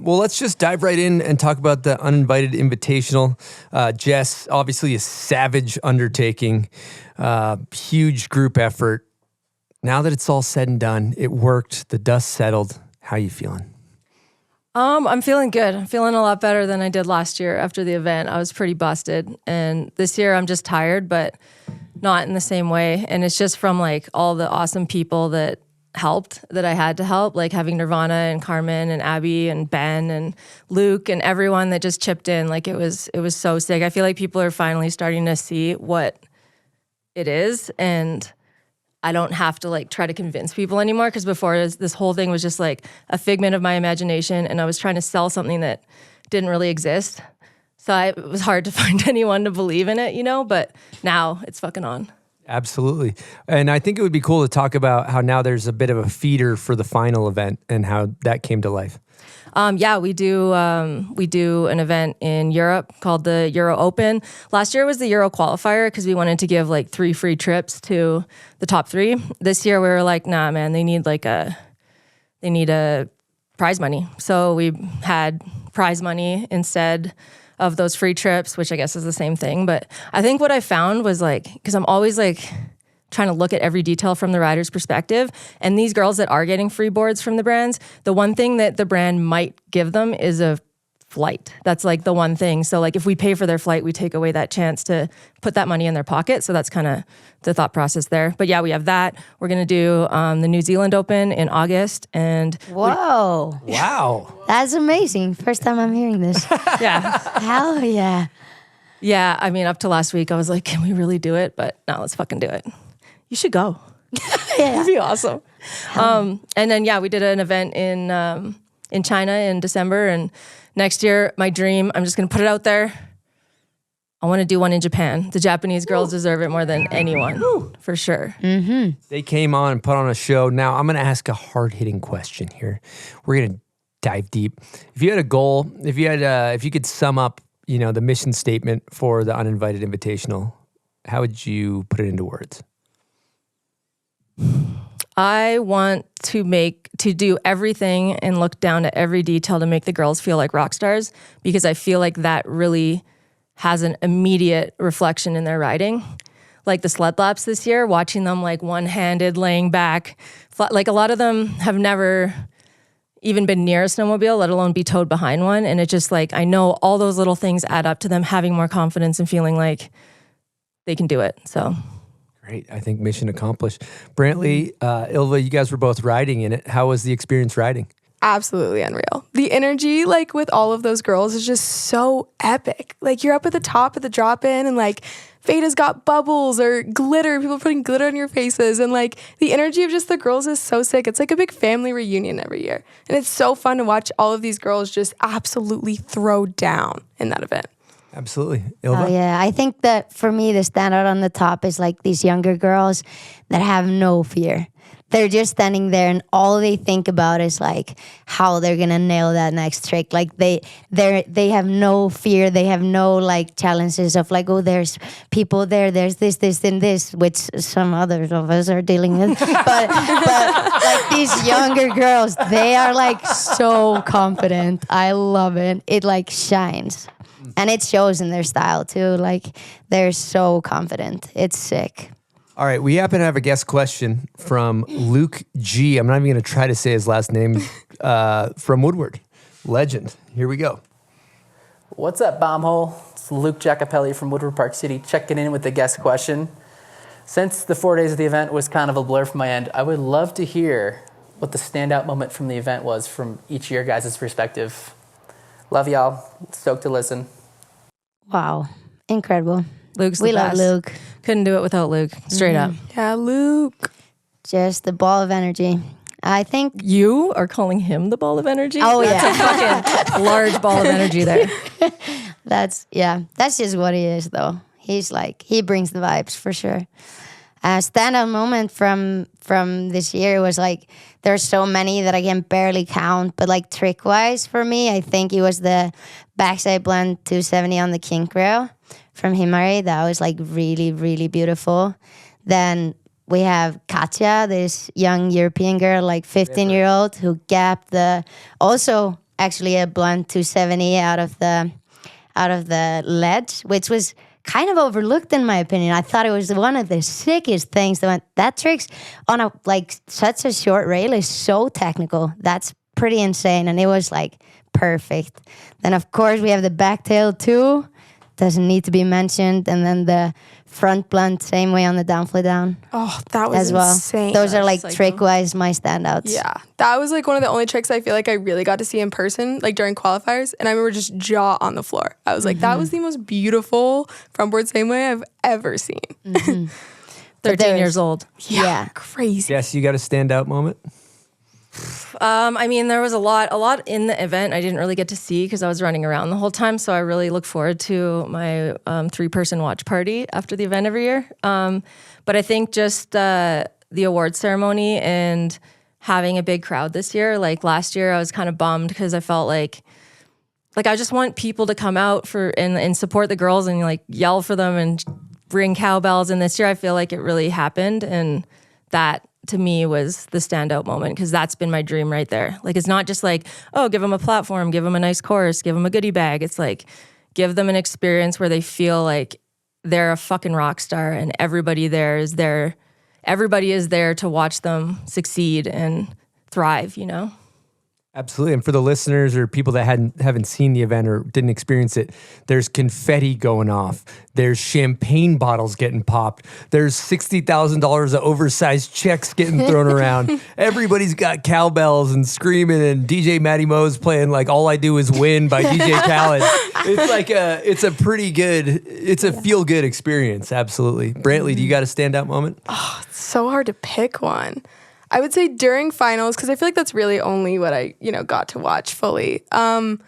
Well, let's just dive right in and talk about the Uninvited Invitational. Jess, obviously a savage undertaking, huge group effort. Now that it's all said and done, it worked, the dust settled. How are you feeling? I'm feeling good. I'm feeling a lot better than I did last year after the event. I was pretty busted. And this year I'm just tired, but not in the same way. And it's just from like all the awesome people that helped, that I had to help, like having Nirvana and Carmen and Abby and Ben and Luke and everyone that just chipped in. Like it was so sick. I feel like people are finally starting to see what it is, and I don't have to like try to convince people anymore, because before this whole thing was just like a figment of my imagination, and I was trying to sell something that didn't really exist. So it was hard to find anyone to believe in it, but now it's fucking on. Absolutely. And I think it would be cool to talk about how now there's a bit of a feeder for the final event and how that came to life. Yeah, we do an event in Europe called the Euro Open. Last year was the Euro qualifier because we wanted to give like 3 free trips to the top 3. This year we were like, nah, man, they need a prize money. So we had prize money instead of those free trips, which I guess is the same thing. But I think what I found was like, because I'm always like trying to look at every detail from the rider's perspective. And these girls that are getting free boards from the brands, the one thing that the brand might give them is a flight. That's like the one thing. So like if we pay for their flight, we take away that chance to put that money in their pocket. So that's kind of the thought process there. But yeah, we have that. We're going to do the New Zealand Open in August. And whoa. Wow. That's amazing. First time I'm hearing this. Yeah. Hell yeah. Yeah. I mean, up to last week, I was like, can we really do it? But no, let's fucking do it. You should go. Yeah. It'd be awesome. And then, yeah, we did an event in China in December. And next year, my dream, I'm just going to put it out there. I want to do one in Japan. The Japanese girls deserve it more than anyone, for sure. Mm-hmm. They came on and put on a show. Now, I'm going to ask a hard-hitting question here. We're going to dive deep. If you had a goal, if you could sum up, the mission statement for the Uninvited Invitational, how would you put it into words? I want to do everything and look down at every detail to make the girls feel like rock stars, because I feel like that really has an immediate reflection in their riding. Like the sled laps this year, watching them like one-handed laying back, like a lot of them have never even been near a snowmobile, let alone be towed behind one. And it just like, I know all those little things add up to them having more confidence and feeling like they can do it. So great. I think mission accomplished. Brantley, Ylfa, you guys were both riding in it. How was the experience riding? Absolutely unreal. The energy, like with all of those girls, is just so epic. Like you're up at the top of the drop-in and like Veda's got bubbles or glitter, people putting glitter on your faces, and like the energy of just the girls is so sick. It's like a big family reunion every year. And it's so fun to watch all of these girls just absolutely throw down in that event. Absolutely. Ylfa? Oh yeah, I think that for me the standout on the top is like these younger girls that have no fear. They're just standing there and all they think about is like how they're gonna nail that next trick. Like they have no fear. They have no like challenges of like, oh, there's people there. There's this, and this, which some others of us are dealing with. but like these younger girls, they are like so confident. I love it. It like shines. And it shows in their style too. Like they're so confident. It's sick. All right, we happen to have a guest question from Luke G. I'm not even going to try to say his last name. From Woodward. Legend. Here we go. What's up, Bombhole? It's Luke Giacopelli from Woodward Park City checking in with the guest question. Since the 4 days of the event was kind of a blur from my end, I would love to hear what the standout moment from the event was from each of your guys' perspective. Love y'all. Stoked to listen. Wow. Incredible. Luke's the We best. love Luke. Couldn't do it without Luke. Straight up. Yeah, Luke. Just the ball of energy. I think. You are calling him the ball of energy? Oh, That's a fucking large ball of energy there. That's just what he is, though. He's like, he brings the vibes for sure. A standout moment from this year was like, there's so many that I can barely count, but like trick wise for me, I think it was the backside blend 270 on the kink rail from Himari. That was like really, really beautiful. Then we have Katja, this young European girl, like 15-year-old, who gapped also actually a blunt 270 out of the ledge, which was kind of overlooked in my opinion. I thought it was one of the sickest things. That tricks on a like such a short rail is so technical. That's pretty insane, and it was like perfect. Then of course we have the back tail too. Doesn't need to be mentioned, and then the front blunt same way on the downflow down. Oh, that was as well. insane. Those are like trick-wise my standouts. Yeah, that was like one of the only tricks I feel like I really got to see in person, like during qualifiers. And I remember just jaw on the floor. I was like, that was the most beautiful frontboard same way I've ever seen. 13 years old. Yeah. Crazy. Yes, you got a standout moment? I mean, there was a lot in the event I didn't really get to see because I was running around the whole time. So I really look forward to my 3-person watch party after the event every year. But I think just the award ceremony and having a big crowd this year. Like last year, I was kind of bummed because I felt like I just want people to come out for and support the girls and like yell for them and ring cowbells. And this year, I feel like it really happened, and that to me was the standout moment because that's been my dream right there. Like, it's not just like, oh, give them a platform, give them a nice course, give them a goodie bag. It's like, give them an experience where they feel like they're a fucking rock star and everybody is there to watch them succeed and thrive, you know? Absolutely. And for the listeners or people that haven't seen the event or didn't experience it, there's confetti going off. There's champagne bottles getting popped. There's $60,000 of oversized checks getting thrown around. Everybody's got cowbells and screaming, and DJ Matty Mo's playing like All I Do Is Win by DJ Khaled. It's like it's a feel good experience. Absolutely. Brantley, do you got a standout moment? Oh, it's so hard to pick one. I would say during finals, because I feel like that's really only what I, got to watch fully. Emma's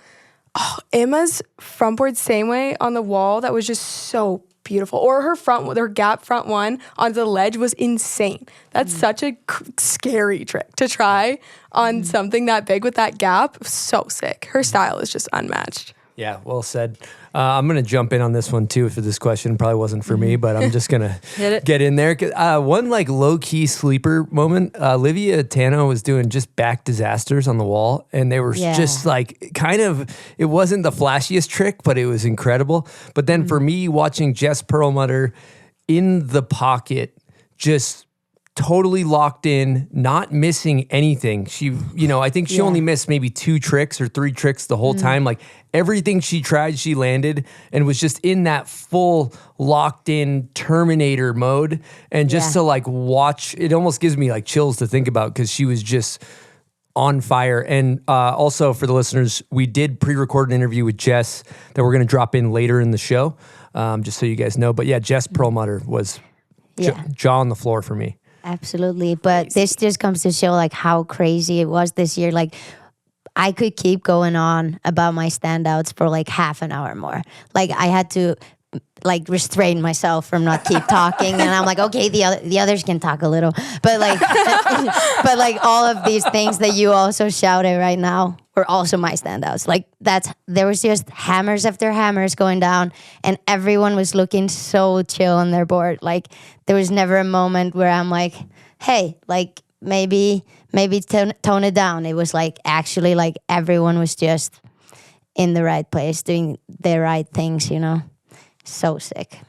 frontboard same way on the wall, that was just so beautiful. Or her gap front one onto the ledge was insane. That's such a scary trick to try on something that big with that gap. So sick. Her style is just unmatched. Yeah, well said. I'm going to jump in on this one too for this question. Probably wasn't for me, but I'm just going to get in there. One like low-key sleeper moment, Livia Tano was doing just back disasters on the wall, and they were just like it wasn't the flashiest trick, but it was incredible. But then for me, watching Jess Perlmutter in the pocket, just totally locked in, not missing anything. She, I think she only missed maybe 2 tricks or 3 tricks the whole time. Like everything she tried, she landed and was just in that full locked in Terminator mode. And just to like watch, it almost gives me like chills to think about because she was just on fire. And also for the listeners, we did pre-record an interview with Jess that we're going to drop in later in the show, just so you guys know. But yeah, Jess Perlmutter was jaw on the floor for me. Absolutely. But this just comes to show like how crazy it was this year. Like I could keep going on about my standouts for like half an hour more. Like I had to like restrain myself from not keep talking, and I'm like, okay, the others can talk a little, but like but like all of these things that you also shouted right now were also my standouts. Like there was just hammers after hammers going down, and everyone was looking so chill on their board. Like there was never a moment where I'm like, hey, like maybe tone it down. It was like actually like everyone was just in the right place doing the right things, So sick.